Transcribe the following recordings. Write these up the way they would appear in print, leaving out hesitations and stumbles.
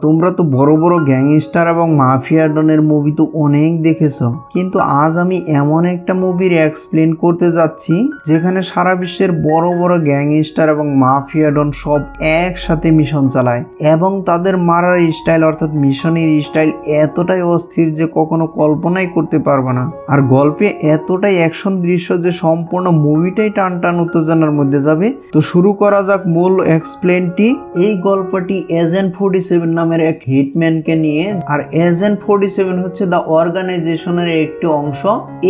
তোমরা তো বড় বড় গ্যাংস্টার এবং মাফিয়া ডনের মুভি তো অনেক দেখেছো, কিন্তু আজ আমি এমন একটা মুভির এক্সপ্লেন করতে যাচ্ছি যেখানে সারা বিশ্বের বড় বড় গ্যাংস্টার এবং মাফিয়া ডন সব একসাথে মিশন চালায় এবং তাদের মারার স্টাইল অর্থাৎ মিশনের স্টাইল এতটাই অস্থির যে কখনো কল্পনাই করতে পারবে না। আর গল্পে এতটাই অ্যাকশন দৃশ্য যে সম্পূর্ণ মুভিটাই টান টান উত্তেজনার মধ্যে যাবে। তো শুরু করা যাক মূল এক্সপ্লেনটি। এই গল্পটি এজেন্ট 47 নামের এক হিটম্যানকে নিয়ে। আর এজেন্ট 47 হচ্ছে দ্য অর্গানাইজেশনের একটি অংশ।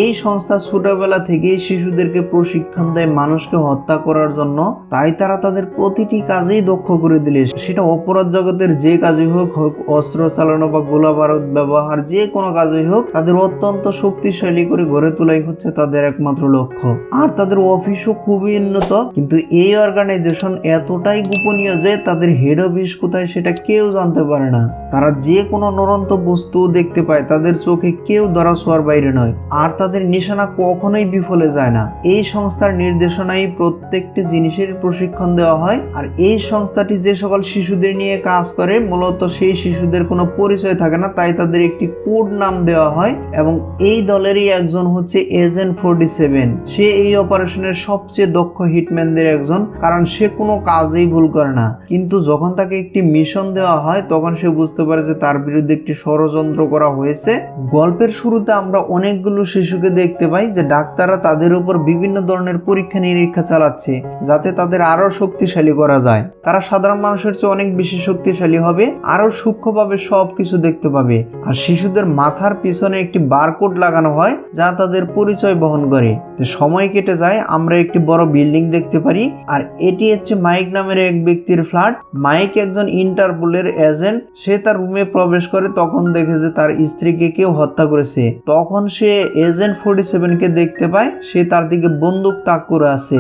এই সংস্থা ছোটবেলা থেকেই শিশুদেরকে প্রশিক্ষণ দেয় মানুষকে হত্যা করার জন্য, তাই তারা তাদের প্রতিটি কাজেই দক্ষ করে দিলে, সেটা অপরাধ জগতের যে কাজই হোক, অস্ত্র চালানো বা গোলা বারুদ ব্যবহার, যে কোনো কাজই হোক, তাদের অত্যন্ত শক্তিশালী করে গড়ে তোলাই হচ্ছে তাদের একমাত্র লক্ষ্য। আর তাদের অফিসও খুবই উন্নত, কিন্তু এই অর্গানাইজেশন এতটাই গোপনীয় যে তাদের হেড অফিস কোথায় সেটা কেউ জানতে পারে না। তারা যে কোনো নড়ন্ত বস্তু দেখতে পায়, তাদের চোখে কেউ ধরা ছোঁয়ার বাইরে নয়, আর তাদের নিশানা কখনোই বিফলে যায় না। এই সংস্থার নির্দেশনায় প্রত্যেকটি জিনিসের প্রশিক্ষণ দেওয়া হয়। আর এই সংস্থাটি যে সকল শিশুদের নিয়ে কাজ করে, মূলত সেই শিশুদের কোনো পরিচয় থাকে না, তাই তাদের একটি কোড নাম দেওয়া হয়। এবং এই দলেরই একজন হচ্ছে এজেন্ট 47। সে এই অপারেশনের সবচেয়ে দক্ষ হিটম্যানদের একজন, কারণ সে কোনো কাজেই ভুল করে না। কিন্তু যখন তাকে একটি মিশন দেওয়া হয় তখন সে বুঝতে পারে যে তার বিরুদ্ধে একটি ষড়যন্ত্র করা হয়েছে। গল্পের শুরুতে আমরা অনেকগুলো শিশুকে দেখতে পাই যে ডাক্তাররা তাদের উপর বিভিন্ন ধরনের পরীক্ষা নিরীক্ষা চালাচ্ছে যাতে তাদের আরো শক্তিশালী করা যায়। তারা সাধারণ মানুষের চেয়ে অনেক বেশি শক্তিশালী হবে, আরো সূক্ষ্মভাবে সবকিছু দেখতে পাবে। আর শিশুদের মাথার পিছনে একটি বারকোড লাগানো হয় যা তাদের পরিচয় বহন করে। সময় কেটে যায়, আমরা একটি বড় বিল্ডিং দেখতে পারি। আর এটি হচ্ছে মাইক নামের এক ব্যক্তির ফ্ল্যাট। মাইক একজন ইন্টারপোলের এজেন্ট। সে তার রুমে প্রবেশ করে, তখন দেখে যে তার স্ত্রীকে কেউ হত্যা করেছে। তখন সে এজেন্ট 47 কে দেখতে পায়, সে তার দিকে বন্দুক তাক করে আছে।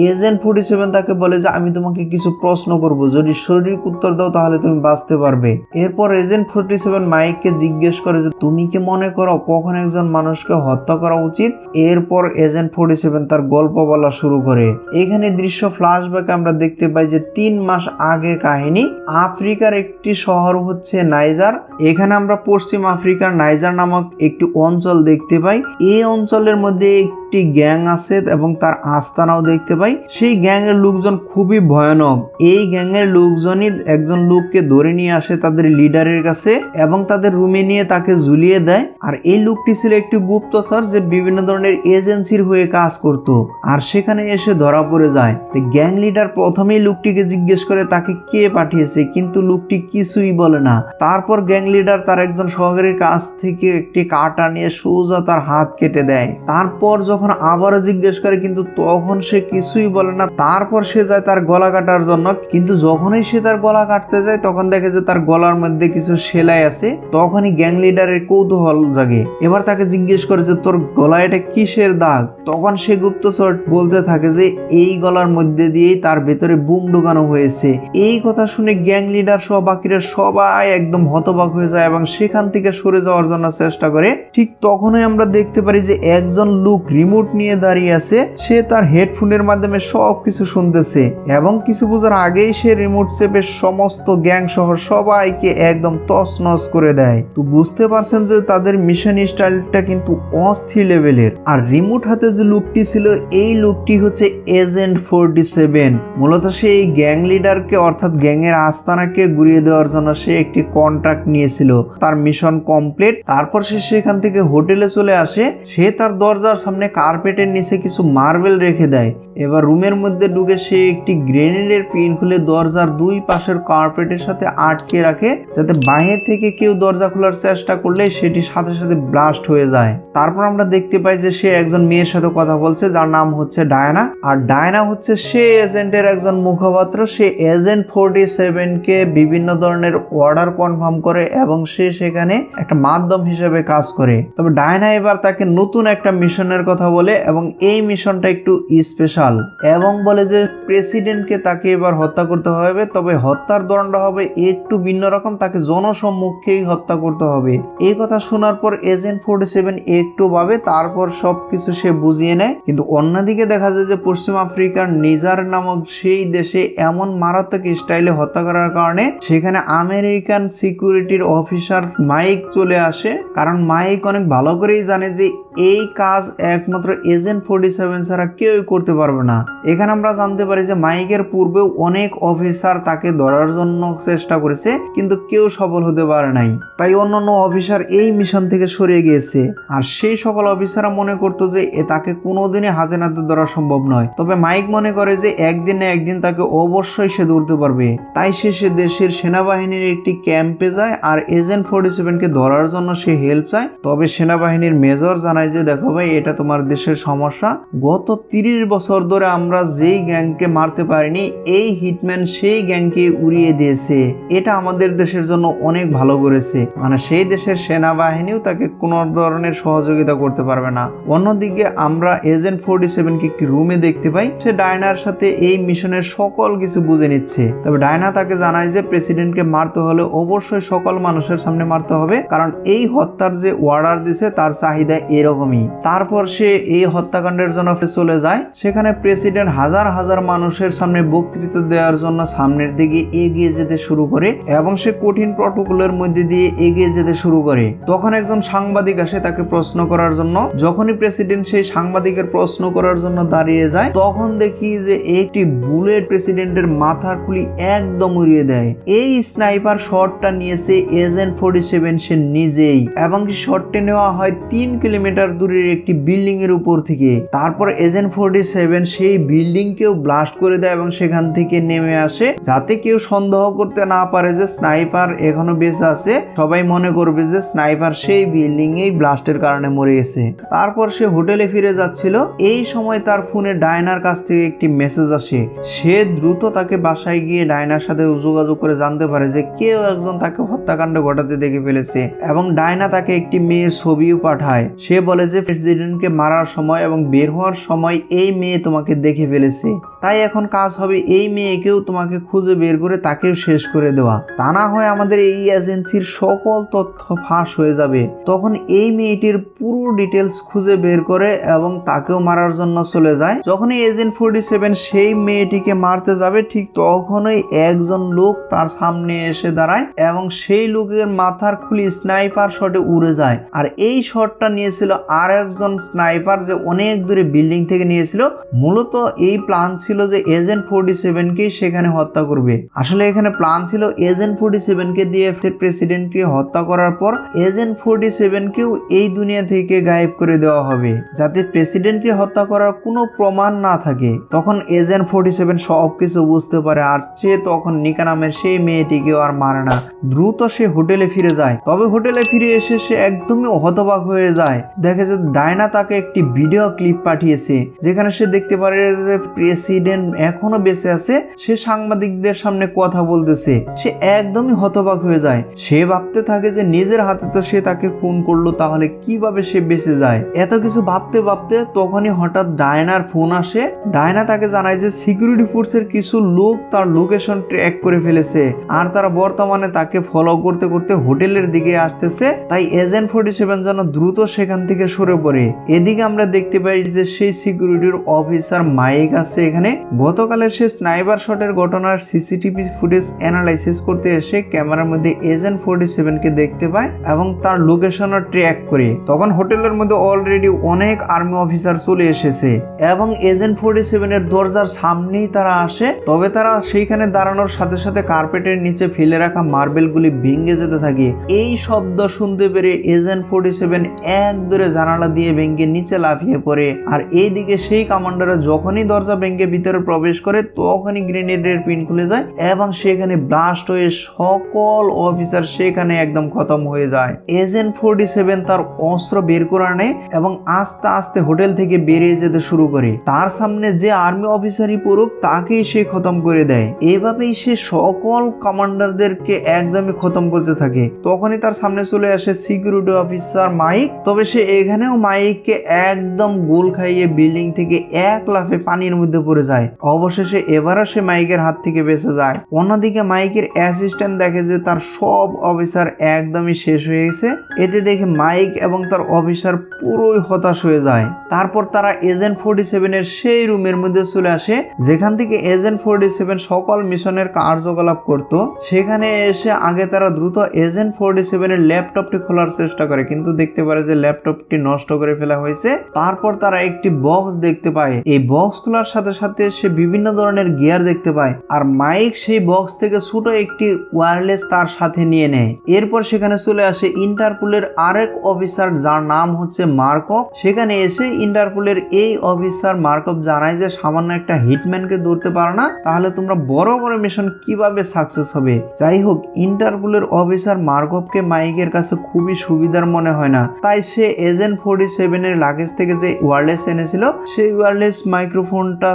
এজেন্ট 47 তাকে বলে যে আমি তোমাকে কিছু প্রশ্ন করব, যদি সঠিক উত্তর দাও তাহলে তুমি বাঁচতে পারবে। এরপর এজেন্ট 47 মাইককে জিজ্ঞেস করে যে তুমি কি মনে করো কখন একজন মানুষকে হত্যা করা উচিত? এরপর এজেন্ট 47 তার গল্প বলা শুরু করে। এখানে দৃশ্য ফ্ল্যাশব্যাকে আমরা দেখতে পাই যে 3 মাস আগের কাহিনী। আফ্রিকার একটি শহর হচ্ছে নাইজার। এখানে আমরা পশ্চিম আফ্রিকার নাইজার নামক একটি অঞ্চল দেখতে পাই। এই অঞ্চলের মধ্যে একটি গ্যাং আছে এবং তার আস্তানাও দেখতে পাই। সেই গ্যাং এর লোকজন খুবই ভয়ানক। এই গ্যাং এর লোকজনই একজন লোককে ধরে নিয়ে আসে তাদের লিডারের কাছে এবং তাদের রুমে নিয়ে তাকে ঝুলিয়ে দেয়। আর এই লোকটি ছিল একটি গুপ্তচর যে বিভিন্ন ধরনের এজেন্সির হয়ে কাজ করত, আর সেখানে এসে ধরা পড়ে যায়। গ্যাং লিডার প্রথমেই লোকটিকে জিজ্ঞেস করে তাকে কে পাঠিয়েছে, কিন্তু লোকটি কিছুই বলে না। তারপর গ্যাং লিডার তার একজন সহকারীর কাছ থেকে একটি কাঁটা নিয়ে সোজা তার হাত কেটে দেয়। তারপর যখন আবারও জিজ্ঞেস করে, কিন্তু তখন সে কিছুই বলে না। তারপর সে যায় তার গলা কাটার জন্য, কিন্তু যখনই সে তার গলা কাটতে যায় তখন দেখে যে তার গলার মধ্যে কিছু সেলাই আছে। তখনই গ্যাং লিডারের কৌতূহল জাগে। এবার তাকে জিজ্ঞেস করে যে তোর গলায় এটা কিসের দাগ? তখন সে গুপ্তচর বলতে থাকে যে এই গলার মধ্যে দিয়েই তার ভেতরে বুম ঢুকানো হয়েছে। এই কথা শুনে গ্যাং লিডার সহ বাকিরা সবাই একদম হতবাক হয়ে যায় এবং সেখান থেকে সরে যাওয়ার জন্য চেষ্টা করে। ঠিক তখনই আমরা দেখতে পারি যে একজন লোক রিমোট নিয়ে দাঁড়িয়ে আছে। সে তার হেডফোনের মাধ্যমে সবকিছু শুনতেছে এবং কিছু বোঝার আগেই সে রিমোট চেপে সমস্ত গ্যাং সহ সবাইকে একদম তছনছ করে দেয়। তো বুঝতে পারছেন যে তাদের মিশন স্টাইলটা কিন্তু অস্থির লেভেলের। আর রিমোট হাতে যে লোকটি ছিল, এই লোকটি হচ্ছে এজেন্ট 47। মূলত সে এই গ্যাং লিডারকে অর্থাৎ গ্যাং এর আস্তানাকে ঘুরিয়ে দেওয়ার জন্য সে একটি কন্ট্রাক্ট নিয়েছিল। তার মিশন কমপ্লিট। তারপর সে সেখান থেকে হোটেলে চলে আসে। সে তার দরজার সামনে কার্পেটের নিচে কিছু মার্বেল রেখে দেয়। এবার রুমের মধ্যে ঢুকে সে একটি গ্রেনেডের পিন খুলে দরজার দুই পাশের কার্পেটের সাথে আটকে রাখে, যাতে বাইরে থেকে কেউ দরজা খোলার চেষ্টা করলে সেটি সাথে সাথে ব্লাস্ট হয়ে যায়। তারপর আমরা দেখতে পাই যে সে একজন মেয়ের সাথে কথা বলছে যার নাম হচ্ছে ডায়ানা। আর ডায়ানা হচ্ছে সে এজেন্টের একজন মুখপাত্র। সে এজেন্ট 47 কে বিভিন্ন ধরনের অর্ডার কনফার্ম করে এবং সে সেখানে একটা মাধ্যম হিসেবে কাজ করে। তবে ডায়ানা এবার তাকে নতুন একটা মিশনের কথা বলে এবং এই মিশনটা একটু স্পেশাল। স্পেশাল এবং বলে যে প্রেসিডেন্টকে তাকে এবার হত্যা করতে হবে, তবে হত্যার ধরনটা হবে একটু ভিন্ন রকম, তাকে জনসম্মুখেই হত্যা করতে হবে। এই কথা শোনার পর এজেন্ট 47 একটু ভাবে, তারপর সবকিছু সে বুঝিয়ে নেয়। কিন্তু অন্যদিকে দেখা যায় যে পশ্চিম আফ্রিকার নিজার নামক সেই দেশে এমন মারাত্মক স্টাইলে হত্যা করার কারণে সেখানে আমেরিকান সিকিউরিটির অফিসার মাইক চলে আসে, কারণ মাইক অনেক ভালো করেই জানে যে এই কাজ একমাত্র এজেন্ট 47 ছাড়া কেউই করতে পারবে না। এখানে আমরা জানতে পারি যে মাইকের পূর্বেও অনেক অফিসার তাকে ধরার জন্য চেষ্টা করেছে, কিন্তু কেউ সফল হতে পারে নাই। তাই অন্যান্য অফিসার এই মিশন থেকে সরে গিয়েছে। আর সেই সকল অফিসাররা মনে করতো যে তাকে কোনোদিনই হাতে নাতে ধরা সম্ভব নয়। তবে মাইক মনে করে যে একদিন না একদিন তাকে অবশ্যই সে ধরতে পারবে। তাই সে দেশের সেনাবাহিনীর একটি ক্যাম্পে যায় আর এজেন্ট 47 কে ধরার জন্য সে হেল্প চায়। তবে সেনাবাহিনীর মেজর জানায় যে দেখো ভাই, এটা তোমার দেশের সমস্যা। গত 30 বছর ধরে আমরা যেই গ্যাংকে মারতে পারিনি, এই হিটম্যান সেই গ্যাংকে উড়িয়ে দিয়েছে। এটা আমাদের দেশের জন্য অনেক ভালো করেছে। মানে সেই দেশের সেনাবাহিনীও তাকে কোনো ধরনের সহযোগিতা করতে পারবে না। অন্যদিকে আমরা এজেন্ট 47 কে একটি রুমে দেখতে পাই। সে ডায়নার সাথে এই মিশনের সকল কিছু বুঝে নিচ্ছে। তবে ডায়না তাকে জানায় যে প্রেসিডেন্টকে মারতে হলে অবশ্যই সকল মানুষের সামনে মারতে হবে, কারণ এই হত্যার যে অর্ডার দিছে তার চাহিদা এরকমই। তারপর সে এই হত্যাকাণ্ডের জন্য চলে যায়। সেখানে প্রেসিডেন্ট হাজার হাজার মানুষের সামনে বক্তৃতা দেওয়ার জন্য সামনের দিকে এগিয়ে যেতে শুরু করে এবং সে কঠিন প্রটোকলের মধ্যে দিয়ে এগিয়ে যেতে শুরু করে। তখন একজন সাংবাদিক আসে তাকে প্রশ্ন করার জন্য। যখনই প্রেসিডেন্ট সেই সাংবাদিকের প্রশ্ন করার জন্য দাঁড়িয়ে যায়, তখন দেখি যে একটি বুলেট প্রেসিডেন্টের মাথার খুলি একদম উড়িয়ে দেয়। এই স্নাইপার শটটা নিয়েছে এজেন্ট 47 সে নিজেই, এবং শটটি নেওয়া হয় 3 কিলোমিটার দূরের একটি বিল্ডিং এর উপর থেকে। তারপর এজেন্ট 47 সেই বিল্ডিং কেও ব্লাস্ট করে দেয় এবং সেখান থেকে নেমে আসে, যাতে কেউ সন্দেহ করতে না পারে যে স্নাইপার এখনো বেঁচে আছে। সবাই মনে করবে যে স্নাইপার সেই বিল্ডিং এই ব্লাস্টের কারণে মরে গেছে। তারপর সে হোটেলে ফিরে যাচ্ছিল। এই সময় তার ফোনে ডায়নার কাছ থেকে একটি মেসেজ আসে। সে দ্রুত তাকে বাসায় গিয়ে ডায়নার সাথে যোগাযোগ করে জানতে পারে যে কেউ একজন তাকে হত্যাকাণ্ড ঘটাতে দেখে ফেলেছে, এবং ডায়না তাকে একটি মেয়ের ছবিও পাঠায়। সে বলে যে প্রেসিডেন্টকে মারার সময় এবং বের হওয়ার সময় এই মেয়ে তোমাকে দেখে ফেলেছে। তাই এখন কাজ হবে এই মেয়েকেও তোমাকে খুঁজে বের করে তাকেও শেষ করে দেওয়া, তা না হয় আমাদের এই এজেন্সির সকল তথ্য ফাঁস হয়ে যাবে। তখন এই মেয়েটির পুরো ডিটেলস খুঁজে বের করে এবং তাকেও মারার জন্য চলে যায়। যখনই এজেন্ট 47 সেই মেয়েটিকে মারতে যাবে, ঠিক তখনই একজন লোক তার সামনে এসে দাঁড়ায় এবং সেই লোকের মাথার খুলি স্নাইপার শটে উড়ে যায়। আর এই শটটা নিয়েছিল আর একজন স্নাইপার, যে অনেক দূরে বিল্ডিং থেকে নিয়েছিল। মূলত এই প্ল্যান ছিল যে এজেন্ট 47 কে সেখানে হত্যা করবে। আসলে এখানে প্ল্যান ছিল এজেন্ট 47 কে দিয়ে প্রেসিডেন্টকে হত্যা করার পর এজেন্ট 47 কেও এই দুনিয়া থেকে গায়েব করে দেওয়া হবে, যাতে প্রেসিডেন্টকে হত্যা করার কোনো প্রমাণ না থাকে। তখন এজেন্ট 47 সবকিছু বুঝতে পারে, আর সে তখন নিকা নামের সেই মেয়েটিকেও আর মারে না। দ্রুত সে হোটেলে ফিরে যায়। তবে হোটেলে ফিরে এসে সে একদমই হতবাক হয়ে যায়। দেখে যে ডায়না তাকে একটি ভিডিও ক্লিপ পাঠিয়েছে, যেখানে সে দেখতে পারে যে প্রেসিডেন্ট এখনো বেঁচে আছে। সে সাংবাদিকদের সামনে কথা বলতেছে। সে একদমই হতবাক হয়ে যায়। সে ভাবতে থাকে যে নিজের হাতে তো সে তাকে খুন করলো, তাহলে কিভাবে সে বেঁচে যায়। এত কিছু ভাবতে ভাবতে তখনই হঠাৎ ডায়নার ফোন আসে। ডায়না তাকে জানায় যে সিকিউরিটি ফোর্সের কিছু লোক তার লোকেশন ট্র্যাক করে ফেলেছে, আর তারা বর্তমানে তাকে ফলো করতে করতে হোটেলের দিকে আসতেছে। তাই এজেন্ট 47 যেন দ্রুত সেখান থেকে সরে পড়ে। এদিকে আমরা দেখতে পাই যে সেই সিকিউরিটির অফিসার মাইক আছে এখানে। গতকালের সে স্নাইপার শটের ঘটনার সিসিটিভি ফুটেজ অ্যানালাইসিস করতে এসে ক্যামেরার মধ্যে এজেন্ট 47 কে দেখতে পায় এবং তার লোকেশনও ট্র্যাক করে। তখন হোটেলের মধ্যে অলরেডি অনেক আর্মি অফিসার চলে এসেছে এবং এজেন্ট 47 এর দরজার সামনেই তারা আসে। তবে তারা সেইখানে দাঁড়ানোর সাথে সাথে কার্পেটের নিচে ফেলে রাখা মার্বেলগুলি ভেঙে যেতে থাকে। এই শব্দ শুনতে পেরে এজেন্ট 47 এক দূরে জানালা দিয়ে ভেঙে নিচে লাফিয়ে পড়ে। আর এইদিকে সেই কমান্ডার যখনই দরজা ভেঙে ভিতরে প্রবেশ করে তখনই গ্রেনেডের পিন খুলে যায় এবং সেখানে ব্লাস্ট হয়ে সকল অফিসার সেখানে একদম খতম হয়ে যায়। এজেন্ট 47 তার অস্ত্র বের করে আনে এবং আস্তে আস্তে হোটেল থেকে বেরিয়ে যেতে শুরু করে। তার সামনে যে আর্মি অফিসারই পড়ুক তাকেই সে খতম করে দেয়। এভাবেই সে সকল কমান্ডারদেরকে একদমই খতম করতে থাকে। তখনই তার সামনে চলে আসে সিকিউরিটি অফিসার মাইক। তবে সে এখানেও মাইককে একদম গোল খাইয়ে বিল্ডিং থেকে এক লাফে পানির মধ্যে পড়ে যায়। অবশেষে এবারও সে মাইকের হাত থেকে বেঁচে যায়। অন্যদিকে মাইকের অ্যাসিস্ট্যান্ট দেখে যে তার সব অফিসার একদমই শেষ হয়ে গেছে। এতে দেখে মাইক এবং তার অফিসার পুরোই হতাশ হয়ে যায়। তারপর তারা এজেন্ট 47 এর সেই রুমের মধ্যে চলে আসে যেখান থেকে এজেন্ট 47 সকল মিশনের কার্যকলাপ করত। সেখানে এসে আগে তারা দ্রুত এজেন্ট 47 এর ল্যাপটপটি খোলার চেষ্টা করে, কিন্তু দেখতে পারে যে ল্যাপটপটি নষ্ট করে ফেলা হয়েছে। তারপর তারা একটি বক্স দেখতে পায়। এই বক্স খোলার সাথে সাথে সে বিভিন্ন ধরনের গিয়ার দেখতে পায় আর মাইক সেই বক্স থেকে ছোট একটি ওয়্যারলেস তার সাথে নিয়ে নেয়। এরপর সেখানে চলে আসে ইন্টারপোলের আরেক অফিসার যার নাম হচ্ছে মার্কভ। সেখানে এসে ইন্টারপোলের এই অফিসার মার্কভ জানায় যে সামান্য একটা হিটম্যানকে ধরতে পারো না, তাহলে তোমরা বড় বড় মিশন কিভাবে সাকসেস হবে। যাই হোক, ইন্টারপোলের অফিসার মার্কভকে মাইকের কাছে খুবই সুবিধার মনে হয় না, তাই সে এজেন্ট 47 এর লাগেজ থেকে যে ওয়্যারলেস এনেছিল সেই ওয়্যারলেস মাইক্রোফোনটা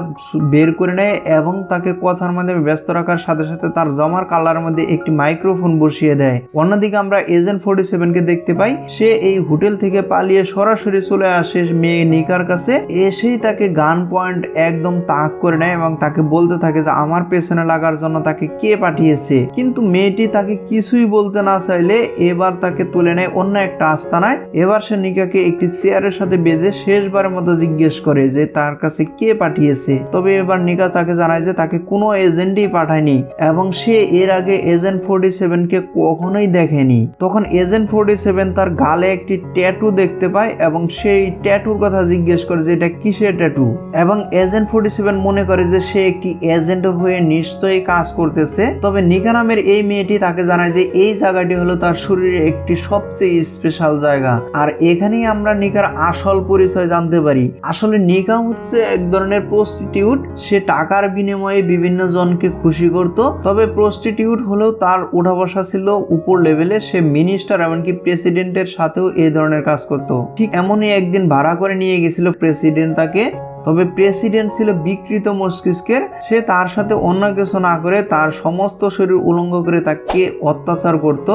বের করে নেয় এবং তাকে কথার মাধ্যমে ব্যস্ত রাখার সাথে সাথে তার জামার কালার মধ্যে একটি মাইক্রোফোন বসিয়ে দেয়। অন্যদিকে আমরা এজেন্ট 47 কে দেখতে পাই সে এই হোটেল থেকে পালিয়ে সরাসরি চলে আসে মেয়ে নিকার কাছে। এসেই তাকে গান পয়েন্ট একদম তাক করে নেয় এবং তাকে বলতে থাকে যে আমার পেছনে লাগার জন্য তাকে কে পাঠিয়েছে। কিন্তু মেয়েটি তাকে কিছুই বলতে না চাইলে এবার তাকে তুলে নেয় অন্য একটা আস্তানায়। এবার সে নিকাকে একটি চেয়ারের সাথে বেঁধে শেষবারের মতো জিজ্ঞেস করে যে তার কাছে কে পাঠিয়েছে। তবে এবার নিকা তাকে জানায় যে তাকে কোনো এজেন্টই পাঠায়নি এবং সে এর আগে এজেন্ট 47 কে কখনোই দেখেনি। তখন এজেন্ট 47 তার গালে একটি ট্যাটু দেখতে পায় এবং সেই ট্যাটুর কথা জিজ্ঞেস করে যে এটা কিসের ট্যাটু, এবং এজেন্ট 47 মনে করে যে সে একটি এজেন্টের হয়ে নিশ্চয়ই কাজ করতেছে। তবে নিকা নামের এই মেয়েটি তাকে জানায় যে এই জায়গাটি হলো তার শরীরে একটি সবচেয়ে স্পেশাল জায়গা। আর এখানেই আমরা নিকার আসল পরিচয় জানতে পারি। আসলে নিকা হচ্ছে এক ধরনের প্রস্টিটিউট। সে টাকার বিনিময়ে বিভিন্ন জনকে খুশি করত। তবে প্রস্টিটিউট হলেও তার উঠা বসা ছিল উপর লেভেলে। সে মিনিস্টার এমনকি প্রেসিডেন্টের সাথেও এই ধরনের কাজ করত। ঠিক এমনই একদিন ভাড়া করে নিয়ে গেছিল প্রেসিডেন্ট তাকে। তবে প্রেসিডেন্ট ছিল বিকৃত মস্তিষ্কের। সে তার সাথে অন্য কিছু না করে তার সমস্ত শরীর উলঙ্গ করে তাকে অত্যাচার করত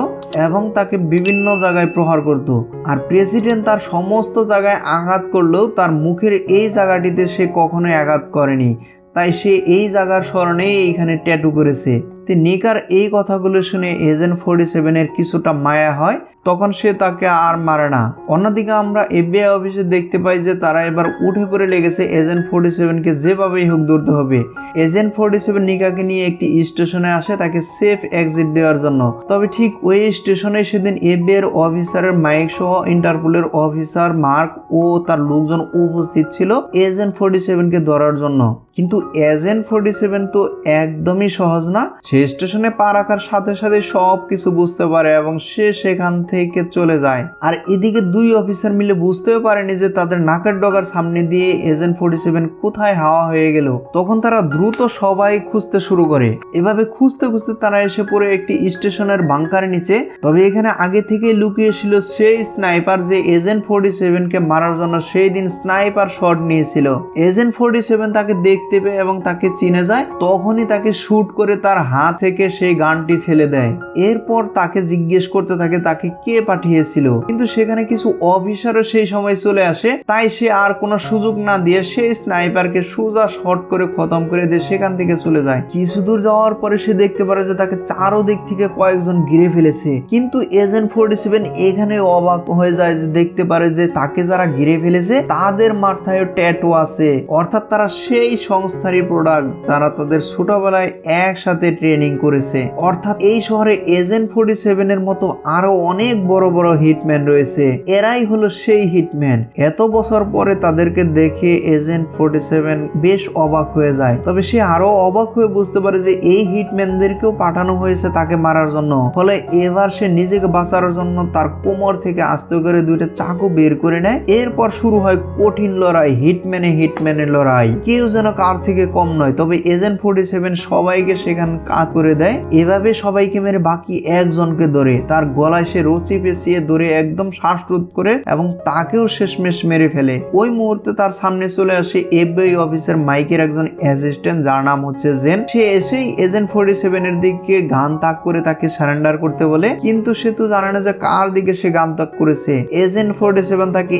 এবং তাকে বিভিন্ন জায়গায় প্রহার করত। আর প্রেসিডেন্ট তার সমস্ত জায়গায় আঘাত করলেও তার মুখের এই জায়গাটিতে সে কখনোই আঘাত করেনি, তাই সে এই জায়গার স্মরণে এইখানে ট্যাটু করেছে। নিকার এই কথাগুলো শুনে এজেন্ট 47 এর কিছুটা মায়া হয়, তখন সে তাকে আর মারে না। অন্যদিকে আমরা এফবিআই অফিসে দেখতে পাই যে তারা এবার উঠে পড়ে লেগেছে এজেন্ট 47 কে যেভাবেই হোক ধরতে হবে। এজেন্ট 47 নিকাকে নিয়ে একটি স্টেশনে আসে তাকে সেফ এক্সিট দেওয়ার জন্য। তবে ঠিক ওই স্টেশনে সেদিন এফবিআই এর অফিসারের মাইক সহ ইন্টারপোলের অফিসার মার্ক ও তার লোকজন উপস্থিত ছিল এজেন্ট 47 কে ধরার জন্য। কিন্তু এজেন্ট 47 তো একদমই সহজ না। সে স্টেশনে পা রাখার সাথে সাথে সব কিছু বুঝতে পারে এবং সে সেখান থেকে চলে যায়। আর এদিকে দুই অফিসার মিলে বুঝতেও পারেনি যে তাদের নাকের ডগার সামনে দিয়ে এজেন্ট 47 কোথায় হাওয়া হয়ে গেল। তখন তারা দ্রুত সবাই খুঁজতে শুরু করে। এভাবে খুঁজতে খুঁজতে তারা এসে পড়ে একটি স্টেশনের বাংকারের নিচে। তবে এখানে আগে থেকেই লুকিয়ে ছিল সেই স্নাইপার যে এজেন্ট 47 কে মারার জন্য সেই দিন স্নাইপার শট নিয়েছিল। এজেন্ট 47 তাকে দেখতে পেয়ে এবং তাকে চিনে যায়। তখনই তাকে শুট করে তার হাত থেকে সেই গানটি ফেলে দেয়। এরপর তাকে জিজ্ঞেস করতে থাকে তাকে কে পাঠিয়েছিল। কিন্তু সেখানে কিছু অফিসারও সেই সময় চলে আসে, তাই সে আর কোনো সুযোগ না দিয়ে সেই স্নাইপারকে সোজা শট করে খতম করে দিয়ে সেখান থেকে চলে যায়। কিছু দূর যাওয়ার পরে সে দেখতে পারে যে তাকে চারোদিক থেকে কয়েকজন ঘিরে ফেলেছে। কিন্তু এজেন্ট 47 এখানে অবাক হয়ে যায় যে দেখতে পারে যে তাকে যারা ঘিরে ফেলেছে তাদের মাথায় ট্যাটু আছে, অর্থাৎ তারা সেই সংস্থারই প্রোডাক্ট যারা তাদের ছোটবেলায় একসাথে ট্রেনিং করেছে। অর্থাৎ এই শহরে এজেন্ট 47 এর মতো আরো অনেক অনেক বড় বড় হিটম্যান রয়েছে, এরাই হলো সেই হিটম্যান। এত বছর পরে তাদেরকে দেখে এজেন্ট 47 বেশ অবাক হয়ে যায়। তবে সে আরো অবাক হয়ে বুঝতে পারে যে এই হিটম্যানদেরকেও পাঠানো হয়েছে তাকে মারার জন্য। ফলে এবার সে নিজেকে বাঁচানোর জন্য তার কোমর থেকে আস্তে করে দুইটা চাকু বের করে নেয়। এরপর শুরু হয় কঠিন লড়াই, হিটম্যানের লড়াই। কেউ যেন কার থেকে কম নয়। তবে এজেন্ট 47 সবাইকে সেখানে কাজ করে দেয়। এভাবে সবাইকে মেরে বাকি একজনকে ধরে তার গলায় সে রচি পেঁচিয়ে ধরে একদম শ্বাসরোধ করে এবং তাকেও শেষমেশ মেরে ফেলে। ওই মুহূর্তে তার সামনে চলে আসে এফবিআই অফিসার মাইকের একজন অ্যাসিস্ট্যান্ট, যার নাম হচ্ছে জেন। সে এসেই এজেন্ট 47 এর দিকে গান তাক করে তাকে সারেন্ডার করতে বলে, কিন্তু সে তো জানে না যে কার দিকে সে গান তাক করেছে। এজেন্ট 47 তাকে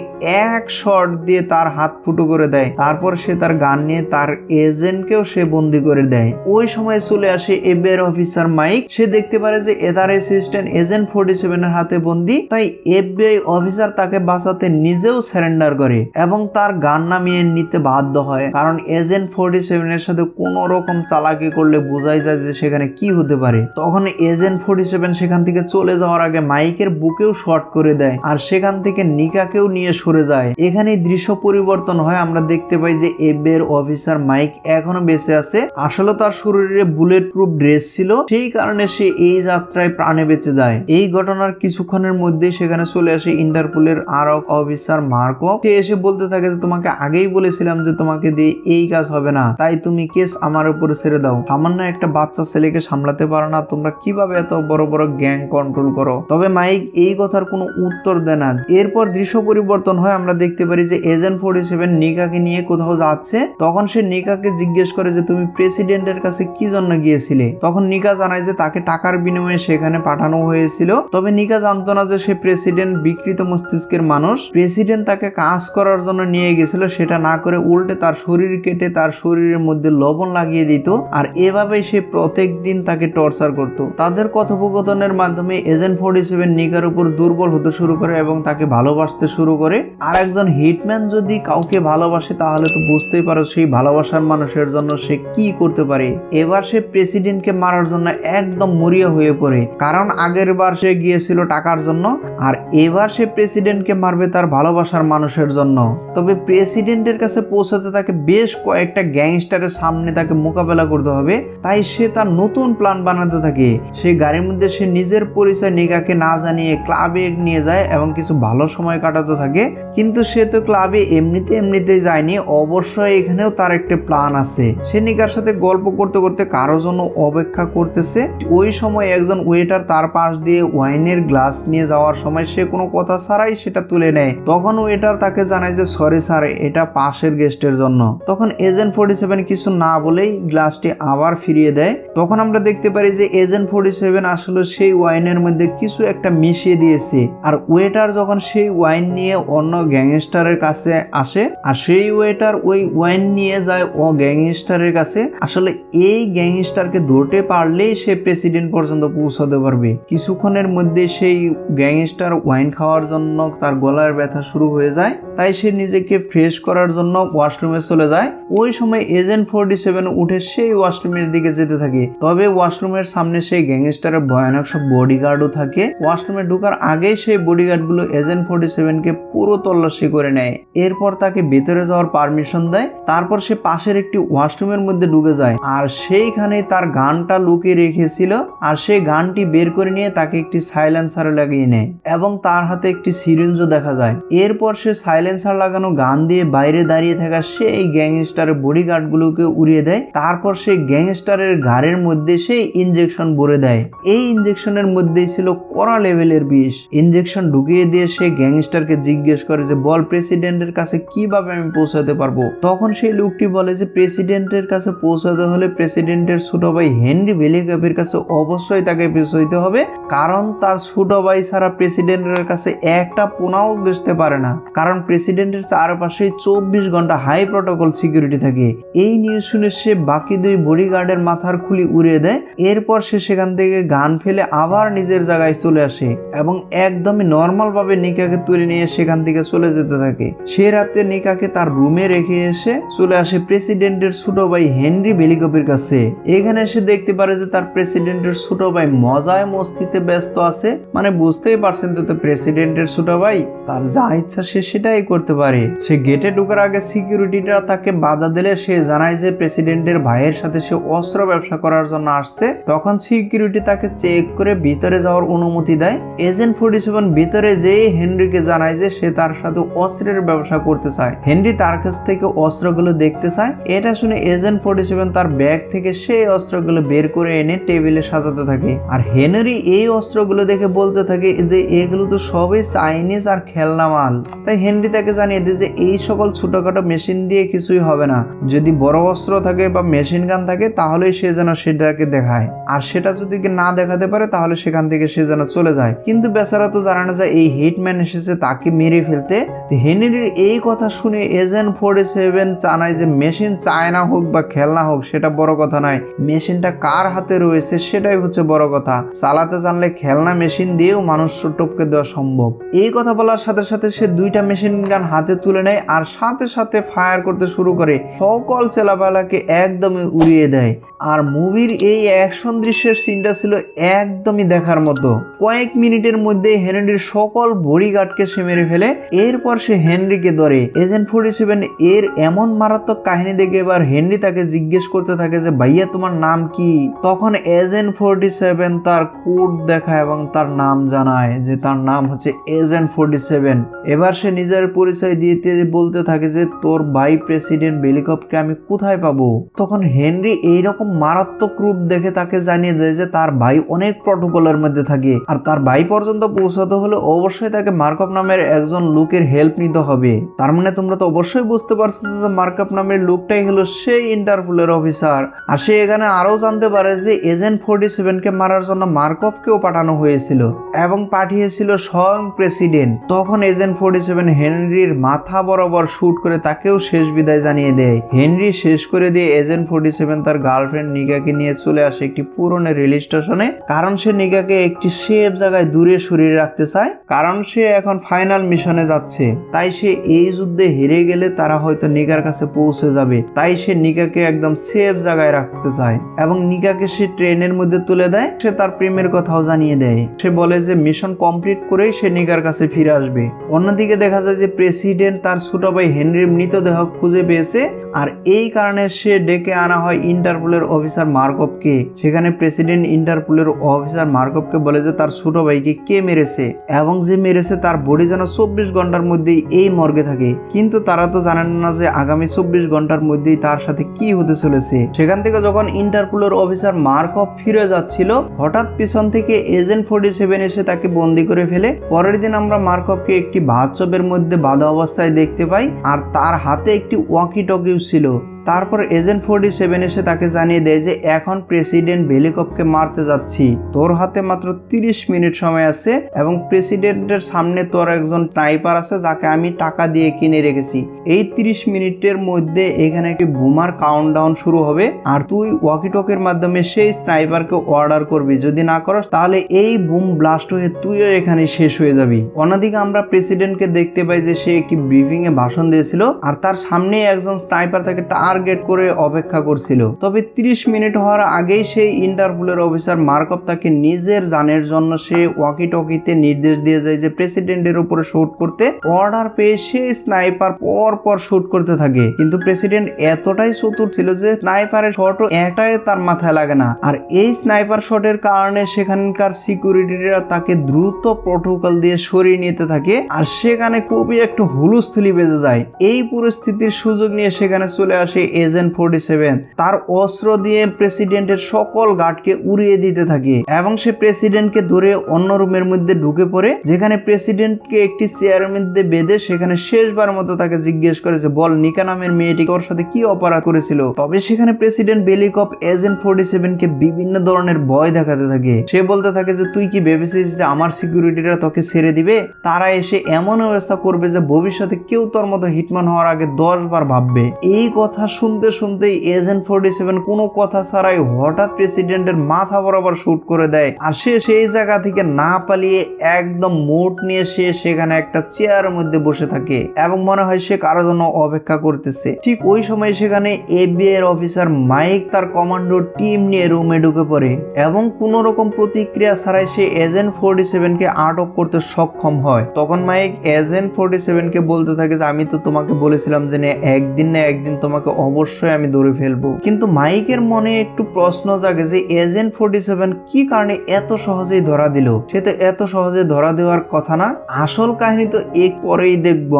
এক শট দিয়ে তার হাত ফুটো করে দেয়। তারপর সে তার গান নিয়ে তার এজেন্টকেও সে বন্দি করে দেয়। ওই সময় চলে আসে এফবিআই অফিসার মাইক। সে দেখতে পারে যে তার অ্যাসিস্ট্যান্ট এজেন্ট 47 এর হাতে বন্দি। তাই এফবিআই অফিসার তাকে বাঁচাতে নিজেও সারেন্ডার করে এবং তার গান নামিয়ে নিতে বাধ্য হয়, কারণ এজেন্ট 47 এর সাথে কোন রকম চালাকি করলে বোঝাই যায় যে সেখানে কি হতে পারে। তখন এজেন্ট 47 সেখান থেকে চলে যাওয়ার আগে মাইকের বুকেও শর্ট করে দেয় আর সেখান থেকে নিকাকেও নিয়ে সরে যায়। এখানেই দৃশ্য পরিবর্তন হয়। আমরা দেখতে পাই যে এফবিআই অফিসার মাইক এখনো বেঁচে আছে। আসলে তার শরীরে বুলেট প্রুফ ড্রেস ছিল, সেই কারণে সে এই যাত্রায় প্রাণে বেঁচে যায়। এই ঘটনার কিছুক্ষণের মধ্যে সেখানে চলে আসে ইন্টারপোলের আরব অফিসার মার্কভ। সে এসে বলতে থাকে যে তোমাকে আগেই বলেছিলাম যে তোমাকে দিয়ে এই কাজ হবে না, তাই তুমি কেস আমার উপরে ছেড়ে দাও। সামান্য একটা বাচ্চা ছেলেকে সামলাতে পারো না, তোমরা কিভাবে এত বড় বড় গ্যাং কন্ট্রোল করো? তবে মাইক এই কথার কোনো উত্তর দেয় না। এরপর দৃশ্য পরিবর্তন হয়। আমরা দেখতে পারি যে এজেন্ট 47 নিকাকে নিয়ে কোথাও যাচ্ছে। তখন সে নিকাকে জিজ্ঞেস করে যে তুমি প্রেসিডেন্টের কাছে কি জন্য গিয়েছিলে? তখন নিকা জানায় যে তাকে টাকার বিনিময়ে সেখানে পাঠানো হয়েছিল। তবে নিকা জানতো না যে সে প্রেসিডেন্ট বিকৃত মস্তিষ্কের মানুষ। প্রেসিডেন্ট তাকে কাজ করার জন্য নিয়ে গেছিল, সেটা না করে উল্টে তার শরীর কেটে তার শরীরের মধ্যে লবণ লাগিয়ে দিত, আর এভাবে সে প্রত্যেক দিন তাকে টর্চার করত। তাদের কথোপকথনের মাধ্যমে এজেন্ট 47 নিকার উপর দুর্বল হতে শুরু করে এবং তাকে ভালোবাসতে শুরু করে। আর একজন হিটম্যান যদি কাউকে ভালোবাসে তাহলে তো বুঝতেই পারো সেই ভালোবাসার মানুষের জন্য সে কি করতে পারে। এবার সে প্রেসিডেন্টকে মারার জন্য একদম মরিয়া হয়ে পড়ে, কারণ আগের বার সে গিয়েছিল টাকার জন্য, আর এবার সে প্রেসিডেন্টকে মারবে তার ভালোবাসার মানুষের জন্য। তবে প্রেসিডেন্টের কাছে পৌঁছাতে তাকে বেশ কয়েকটা গ্যাংস্টারের সামনে তাকে মোকাবেলা করতে হবে। তাই সে তার নতুন প্ল্যান বানাতে থাকে। সেই গাড়ির মধ্যে সে নিজের পরিচয় নিকাকে না জানিয়ে ক্লাবে নিয়ে যায় এবং কিছু ভালো সময় কাটাতে থাকে। কিন্তু সে তো ক্লাবে এমনিতেই যায়নি, অবশ্যই এখানেও তার একটা প্ল্যান আছে। সে নিকার সাথে গল্প করতে করতে কারো জন্য অপেক্ষা করতেছে। ওই সময় একজন ওয়েটার তার পাশ দিয়ে ওয়াইনের গ্লাস নিয়ে যাওয়ার সময় সে কোনো কথা ছাড়াই সেটা তুলে নেয়। তখন ওয়েটার তাকে জানায় যে সরি স্যার, এটা পাশের গেস্টের জন্য। তখন এজেন্ট 47 কিছু না বলেই গ্লাসটি আবার ফিরিয়ে দেয়। তখন আমরা দেখতে পারি যে এজেন্ট 47 আসলে সেই ওয়াইনের মধ্যে কিছু একটা মিশিয়ে দিয়েছে। আর ওয়েটার যখন সেই ওয়াইন নিয়ে অন্য গ্যাংস্টারের কাছে আসে, আর সেই ওয়েটার ওই ওয়াইন নিয়ে যায় ও গ্যাংস্টারের কাছে। আসলে এই গ্যাংস্টারকে ধরতে পারলেই সে প্রেসিডেন্ট পর্যন্ত পৌঁছাতে পারবে। কিছুক্ষণের মধ্যে সেই গ্যাংস্টার ওয়াইন খাওয়ার জন্য তার গলার ব্যথা শুরু হয়ে যায়। তাই সে নিজেকে ফ্রেশ করার জন্য ওয়াশরুমে চলে যায়। ওই সময় এজেন্ট 47 উঠে সেই ওয়াশরুমের দিকে যেতে থাকে। তবে ওয়াশরুমের সামনে সেই গ্যাংস্টারের ভয়ানক সব বডিগার্ডও থাকে। ওয়াশরুমে ঢোকার আগেই সেই বডিগার্ডগুলো এজেন্ট 47কে পুরো তল্লাশি করে নেয়। এরপর তাকে ভেতরে যাওয়ার পারমিশন দেয়। তারপর সে পাশের একটি ওয়াশরুমের মধ্যে ঢুকে যায়, আর সেইখানে তার গানটা লুকিয়ে রেখেছিল। আর সেই গানটি বের করে নিয়ে তাকে একটি সাইলেন্সারে লাগিয়ে নেয় এবং তার হাতে একটি সিরিঞ্জও দেখা যায়। এরপর সে সাইলেন্সার লাগানো গান দিয়ে বাইরে দাঁড়িয়ে থাকা সেই গ্যাংস্টারের বডিগার্ডগুলোকে উড়িয়ে দেয়। তারপর সেই গ্যাংস্টারের ঘাড়ের মধ্যে সেই ইনজেকশন ভরে দেয়। এই ইনজেকশনের মধ্যেই ছিল কড়া লেভেলের বিষ। ইনজেকশন ঢুকিয়ে দিয়ে সে গ্যাংস্টারকে জিজ্ঞেস করে যে বল প্রেসিডেন্টের কাছে কিভাবে আমি পৌঁছাতে পারবো। তখন সেই লোকটি বলে যে প্রেসিডেন্টের কাছে পৌঁছাতে হলে প্রেসিডেন্টের ছোট ভাই হেনরি ভেলিকাপের কাছে অবশ্যই তাকে পৌঁছাইতে হবে, কারণ তার ছোট ভাই ছাড়া প্রেসিডেন্টের কাছে একটা পোনাও বেচতে পারে না। কারণ প্রেসিডেন্টের চারপাশে 24 ঘন্টা হাই প্রোটোকল সিকিউরিটি থাকে। এই নিউজ শুনে সে বাকি 2 বডিগার্ডের মাথার খুলি উড়িয়ে দেয়। এরপর সে সেখান থেকে গান ফেলে আবার নিজের জায়গায় চলে আসে এবং একদমই নর্মাল ভাবে নিকাকে তুলে নিয়ে সেখান থেকে চলে যেতে থাকে। সে রাতে নিকাকে তার রুমে রেখে এসে চলে আসে প্রেসিডেন্টের ছোট ভাই হেনরি বেলিকপের কাছে। এখানে সে দেখতে পারে যে তার প্রেসিডেন্টের ছোট ভাই মজায় মস্তিতে ব্যস্ত আছে। মানে বুঝতেই পারছেন তো প্রেসিডেন্টের ছোট ভাই, তার যা ইচ্ছা সে সেটাই করতে পারে। সে গেটে ঢোকার আগে সিকিউরিটিরা তাকে বাধা দিলে সে জানায় যে প্রেসিডেন্টের ভাইয়ের সাথে সে অস্ত্র ব্যবসা করার জন্য আসছে। তখন সিকিউরিটি তাকে চেক করে ভিতরে যাওয়ার অনুমতি দেয়। এজেন্ট 47 ভিতরে যেয়ে হেনরিকে জানায় যে সে তার সাথে অস্ত্রের ব্যবসা করতে চায়। হেনরি তার কাছ থেকে অস্ত্রগুলো দেখতে চায়। এটা শুনে এজেন্ট 47 তার ব্যাগ থেকে সেই অস্ত্রগুলো বের করে এনে টেবিলে সাজাতে থাকে। আর হেনরি এই অস্ত্রগুলো দেখে বলতে থাকে যে এগুলো তো সবই চাইনিজ আর খেলনা মাল। তাই হেনরি তাকে জানিয়ে দেয় যে এই সকল ছোটখাটো মেশিন দিয়ে কিছুই হবে না, যদি বড় অস্ত্র থাকে বা মেশিন গান থাকে তাহলে সে যেন সেটাকে দেখায়, আর সেটা যদি না দেখাতে পারে তাহলে সেখান থেকে সে যেন চলে যায়। কিন্তু বেচারা তো জানা না যায় এই হিটম্যান এসেছে তাকে মেরে ফেলতে। হেনরির এই কথা শুনে এজেন্ট 47 জানায় যে মেশিন চায়না হোক বা খেলনা হোক সেটা বড় কথা নয়, মেশিনটা কার হাতে রয়েছে সেটাই হচ্ছে বড় কথা। চালাতে জানলে খেলনা মেশিন দিয়েও মানুষ টপকে দেওয়া সম্ভব। এই কথা বলার সাথে সাথে সে 2টা মেশিন গান হাতে তুলে নেয় আর সাথে সাথে ফায়ার করতে শুরু করে, সকল ছেলেবেলাকে একদমই উড়িয়ে দেয়। আর মুভির এই অ্যাকশন দৃশ্যের সিনটা ছিল একদমই দেখার মতো। কয়েক মিনিটের মধ্যে হেনরির সকল বডিগার্ডকে সে মেরে ফেলে। এরপর সে হেনরিকে ধরে। এজেন্ট 47 এর এমন মারাত্মক কাহিনী দেখে এবার হেনরি তাকে জিজ্ঞেস করতে থাকে যে ভাইয়া তোমার নাম কি? তখন এজেন্ট 47 তার কোড দেখায় এবং তার নাম জানায় যে তার নাম হচ্ছে এজেন্ট 47। এবার সে নিজের পরিচয় দিতে বলতে থাকে যে তোর ভাই প্রেসিডেন্ট বেলিকপকে আমি কোথায় পাবো? তখন হেনরি এইরকম মারাত্মক রূপ দেখে তাকে জানিয়ে দেয় যে তার ভাই অনেক প্রটোকলের মধ্যে থাকে, আর তার ভাই পর্যন্ত পৌঁছাতে হলে অবশ্যই তাকে মার্কপ নামের একজন লোকের হেল্প নিতে হবে। তার মানে তোমরা তো অবশ্যই বুঝতে পারছো যে মার্কপ নামের লোকটাই হলো সেই ইন্টারপোলের অফিসার। আর সে এখানে আরো জানতে পারে যে এজেন্ট 47 কে মারার জন্য মার্কপকেও পাঠানো হয়েছিল এবং পাঠিয়েছিল স্বয়ং প্রেসিডেন্ট। তখন এজেন্ট 47 হেনরির মাথা বরাবর শুট করে তাকেও শেষ বিদায় জানিয়ে দেয়। হেনরি শেষ করে দিয়ে এজেন্ট 47 তার গার্লফ্রেন্ড নিগাকে নিয়ে চলে আসে একটি পুরনো রেল স্টেশনে, কারণ সে নিগাকে একটি সেফ জায়গায় দূরে সরিয়ে রাখতে চায়, কারণ সে এখন ফাইনাল মিশনে যাচ্ছে। তাই সে এই যুদ্ধে হেরে গেলে তারা হয়তো নিগার কাছে পৌঁছে যাবে, তাই সে নিগাকে একদম সেফ জায়গায় রাখতে চায় এবং নিগাকে সে ট্রেনের মধ্যে তুলে দেয়। সে তার প্রেমের কথাও জানিয়ে দেয়। সে বলে যে মিশন কমপ্লিট করেই সে নিগার কাছে ফিরে আসবে। অন্যদিকে দেখা যায় যে প্রেসিডেন্ট তার ছোট ভাই হেনরির মৃতদেহ খুঁজে পেয়েছে, আর এই কারণে সে ডেকে আনা হয় ইন্টারপোলের অফিসার মার্কপকে। সেখানে প্রেসিডেন্ট ইন্টারপোলের অফিসার মার্কপকে বলে যে তার ছোট ভাইকে কে মেরেছে এবং যে মেরেছে তার বডি যেন 24 ঘন্টার মধ্যেই এই মর্গে থাকে। কিন্তু তারা তো জানেন না যে আগামী 24 ঘন্টার মধ্যেই তার সাথে কি হতে চলেছে। সেখান থেকে যখন ইন্টারপোলের অফিসার মার্কপ ফিরে যাচ্ছিল, হঠাৎ পিছন থেকে এজেন্ট 47 এসে তাকে বন্দি করে ফেলে। পরের দিন আমরা মার্কপকে একটি বাথটবের মধ্যে বাঁধা অবস্থায় দেখতে পাই, আর তার হাতে একটি ওয়াকি টকিও ছিল। তারপর এজেন্ট 47 এসে তাকে জানিয়ে দেয় যে এখন প্রেসিডেন্ট বেলিকপকে মারতে যাচ্ছি, তোর হাতে মাত্র 30 মিনিট সময় আছে এবং প্রেসিডেন্টের সামনে তোর একজন স্নাইপার আছে যাকে আমি টাকা দিয়ে কিনে রেখেছি। এই 30 মিনিটের মধ্যে এখানে একটি বুমার কাউন্টডাউন শুরু হবে, আর তুই ওয়াকি টকির মাধ্যমে সেই স্নাইপারকে অর্ডার করবি, যদি না করস তাহলে এই বুম ব্লাস্ট হয়ে তুইও এখানে শেষ হয়ে যাবি। অন্যদিকে আমরা প্রেসিডেন্টকে দেখতে পাই যে সে একটি ব্রিফিং এ ভাষণ দিয়েছিল, আর তার সামনে একজন স্নাইপার তাকে টার্গেট করে অপেক্ষা করছিল। তবে 30 মিনিট হওয়ার আগেই সেই ইন্টারপোলের অফিসার মার্কপ তাকে নিজের জানের জন্য সে ওয়াকি টকিতে নির্দেশ দিয়ে যায় যে প্রেসিডেন্টের উপরে শুট করতে। অর্ডার পেয়ে সেই স্নাইপার পর শুট করতে থাকে, কিন্তু প্রেসিডেন্ট এতটাই চতুর ছিল যে স্নাইপারের শটও একটাই তার মাথায় লাগে না। আর এই স্নাইপার শটের কারণে সেখানকার সিকিউরিটিরা তাকে দ্রুত প্রোটোকল দিয়ে সরিয়ে নিতে থাকে, আর সেখানে খুবই একটু হুলস্থুলি বেজে যায়। এই পরিস্থিতির সুযোগ নিয়ে সেখানে চলে আসে এজেন্ট 47 তার অস্ত্র দিয়ে প্রেসিডেন্টের সকল গার্ডকে উড়িয়ে দিতে থাকে এবং সে প্রেসিডেন্টকে ধরে অন্য রুমের মধ্যে ঢুকে পড়ে, যেখানে প্রেসিডেন্টকে একটি চেয়ারের মধ্যে বেঁধে সেখানে শেষবার মতো তাকে জিজ্ঞেস করেছে, বল নিকা নামের মেয়েটি তোর সাথে কি অপরাধ করেছিল। তবে সেখানে প্রেসিডেন্ট বেলিকপ এজেন্ট 47 কে বিভিন্ন ধরনের ভয় দেখাতে থাকে। সে বলতে থাকে যে তুই কি ভেবেছিস যে আমার সিকিউরিটিরা তোকে ছেড়ে দিবে? তারা এসে এমন ব্যবস্থা করবে যে ভবিষ্যতে কেউ তোর মতো হিটম্যান হওয়ার আগে 10 বার ভাববে। এই কথা শুনতে শুনতেই এজেন্ট 47 কোনো কথা ছাড়াই হঠাৎ প্রেসিডেন্টের মাথা বরাবর শুট করে দেয়, আর সে সেই জায়গা থেকে না পালিয়ে একদম মোট নিয়ে সে সেখানে একটা চেয়ারের মধ্যে বসে থাকে এবং মনে হয় সে কারোর জন্য অপেক্ষা করতেছে। ঠিক ওই সময় সেখানে এফবিআই এর অফিসার মাইক তার কমান্ডো টিম নিয়ে রুমে ঢুকে পড়ে এবং কোনো রকম প্রতিক্রিয়া ছাড়াই সে এজেন্ট 47 কে আটক করতে সক্ষম হয়। তখন মাইক এজেন্ট 47 কে বলতে থাকে যে আমি তো তোমাকে বলেছিলাম যে একদিন না একদিন তোমাকে অবশ্যই আমি ধরে ফেলবো। কিন্তু মাইকের মনে একটু প্রশ্ন জাগে যে এজেন্ট 47 কি কারণে এত সহজেই ধরা দিল? সে তো এত সহজে ধরা দেওয়ার কথা না। আসল কাহিনী তো এক পরেই দেখবো।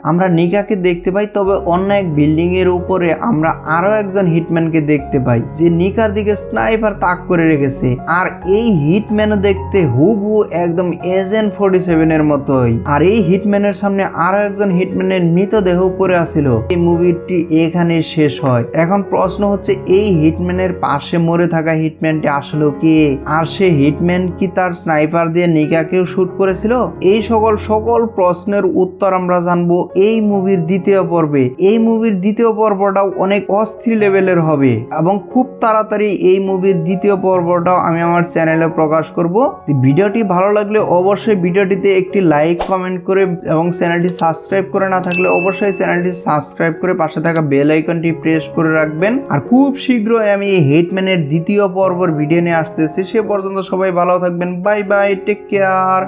আমরা নিকাকে দেখতে পাই, তবে অন্য এক বিল্ডিং এর উপরে আমরা আরো একজন হিটম্যানকে দেখতে পাই যে নিকার দিকে স্নাইপার তাক করে রেখেছে, আর এই হিটম্যানও দেখতে হুবহু একদম এজেন্ট 47 এর মতোই। আর এই হিটম্যানের সামনে আরো একজন হিটম্যানের মৃতদেহ পড়ে আছিল। এই মুভিটি এখানে শেষ হয়। এখন প্রশ্ন হচ্ছে এই হিটম্যানের পাশে মরে থাকা হিটম্যানটি আসলে কে? আর সে হিটম্যান কি তার স্নাইপার দিয়ে নিকাকেও শুট করেছিল? এই সকল প্রশ্নের উত্তর আমরা জানবো এই মুভির দ্বিতীয় পর্বে। এই মুভির দ্বিতীয় পর্বটাও অনেক অস্থির লেভেলের হবে এবং খুব তাড়াতাড়ি এই মুভির দ্বিতীয় পর্বটাও আমি আমার চ্যানেলে প্রকাশ করব। ভিডিওটি ভালো লাগলে অবশ্যই ভিডিওটিতে একটি লাইক কমেন্ট করে এবং চ্যানেলটি সাবস্ক্রাইব করে না থাকলে অবশ্যই চ্যানেলটি সাবস্ক্রাইব করে পাশে থাকা বেল আইকনটি প্রেস করে রাখবেন। আর খুব শীঘ্রই আমি এই হিটম্যানের দ্বিতীয় পর্বের ভিডিও নিয়ে আসতেছি। সে পর্যন্ত সবাই ভালো থাকবেন। Bye bye, take care.